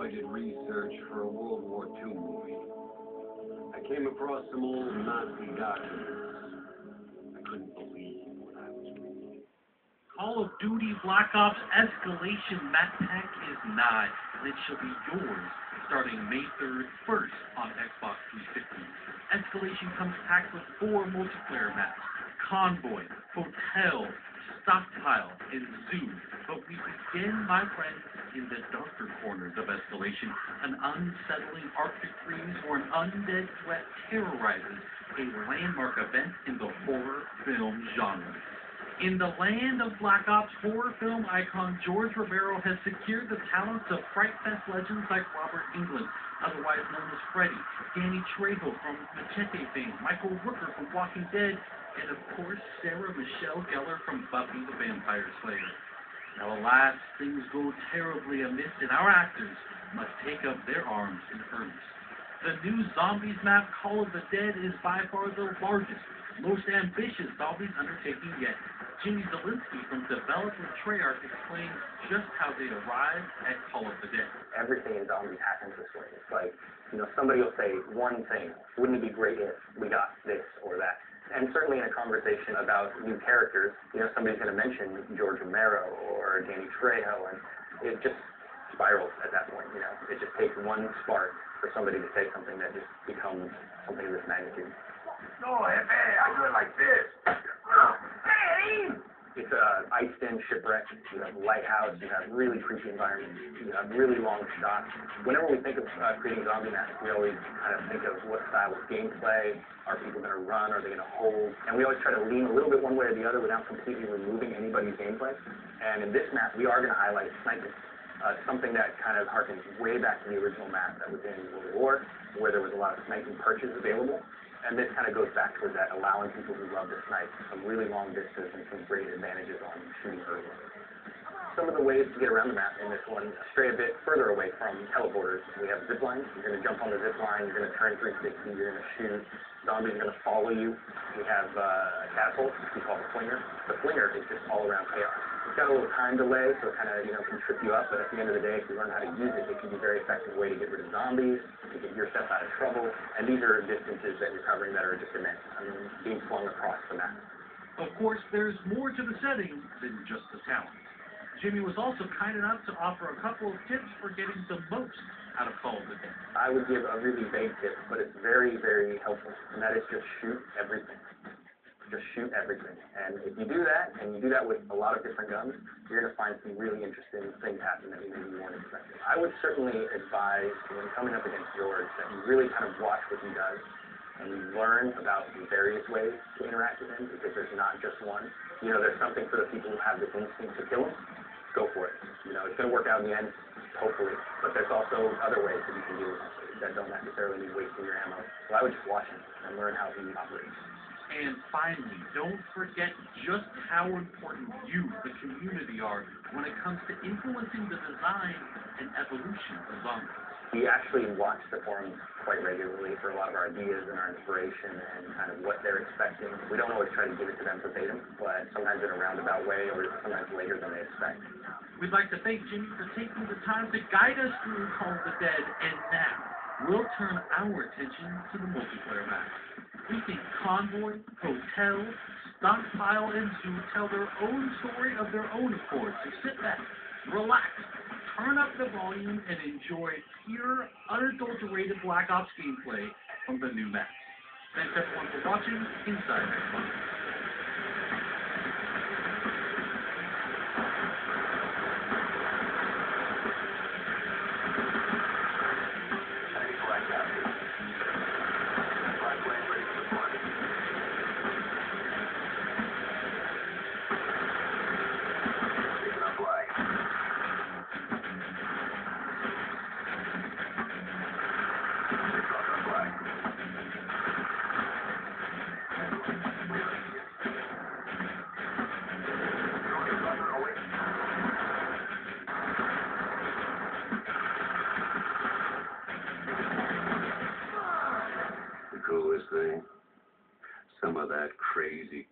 I did research for a World War II movie. I came across some old Nazi documents. I couldn't believe what I was reading. Call of Duty Black Ops Escalation map pack is nigh, and it shall be yours starting May 3rd, first on Xbox 360. Escalation comes packed with 4 multiplayer maps: Convoy, Hotel, Stockpile, and Zoo. But we begin, my friends, in the darker corners of Escalation. An unsettling Arctic freeze or an undead threat terrorizes a landmark event in the horror film genre. In the land of Black Ops, horror film icon George Romero has secured the talents of Fright Fest legends like Robert Englund, otherwise known as Freddy, Danny Trejo from Machete fame, Michael Rooker from Walking Dead, and of course Sarah Michelle Gellar from Buffy the Vampire Slayer. Now alas, things go terribly amiss and our actors must take up their arms in earnest. The new Zombies map, Call of the Dead, is by far the largest, most ambitious zombies undertaking yet. Jimmy Zielinski from developer Treyarch explains just how they arrived at Call of the Dead. Everything in zombies happens this way. It's like, somebody will say one thing. Wouldn't it be great if we got this or that? And certainly in a conversation about new characters, somebody's going to mention George Romero or Danny Trejo, and it just spirals at that point. It just takes one spark for somebody to say something that just becomes something of this magnitude. No, hey, I do it like this. It's an iced-in shipwreck. You have lighthouse. You have really creepy environments. You have really long shots. Whenever we think of creating zombie maps, we always kind of think of what style of gameplay. Are people going to run? Are they going to hold? And we always try to lean a little bit one way or the other without completely removing anybody's gameplay. And in this map, we are going to highlight sniping. Something that kind of harkens way back to the original map that was in World War, where there was a lot of sniping perches available. And this kind of goes back to that, allowing people who love to snipe some really long distances and some great advantages on shooting early. Some of the ways to get around the map in this one, stray a bit further away from teleporters. We have zip lines. You're going to jump on the zip line. You're going to turn 360. You're going to shoot. Zombies are going to follow you. We have a catapult, we call the flinger. The flinger is just all around chaos. It's got a little time delay, so it kind of can trip you up. But at the end of the day, if you learn how to use it, it can be a very effective way to get rid of zombies, to get yourself out of trouble. And these are distances that you're covering that are just immense. Being flung across the map. Of course, there's more to the setting than just the talent. Jimmy was also kind enough to offer a couple of tips for getting the most out of Call of the Dead. I would give a really vague tip, but it's very, very helpful, and that is just shoot everything. Just shoot everything. And if you do that, and you do that with a lot of different guns, you're going to find some really interesting things happen that you maybe weren't expecting. I would certainly advise, when coming up against George, that you really kind of watch what he does, and you learn about the various ways to interact with him, because there's not just one. There's something for the people who have this instinct to kill him. Go for it. It's going to work out in the end, hopefully. But there's also other ways that you can do it that don't necessarily need wasting your ammo. So I would just watch him and learn how he operates. And finally, don't forget just how important you, the community, are when it comes to influencing the design and evolution of zombies. We actually watch the forums quite regularly for a lot of our ideas and our inspiration and kind of what they're expecting. We don't always try to give it to them verbatim, but sometimes in a roundabout way or sometimes later than they expect. We'd like to thank Jimmy for taking the time to guide us through Call of the Dead, and now we'll turn our attention to the multiplayer map. We think Convoy, Hotel, Stockpile, and Zoo tell their own story of their own accord, so sit back, relax, turn up the volume, and enjoy pure, unadulterated Black Ops gameplay from the new map. Thanks everyone for watching Inside Xbox. Coolest thing. Some of that crazy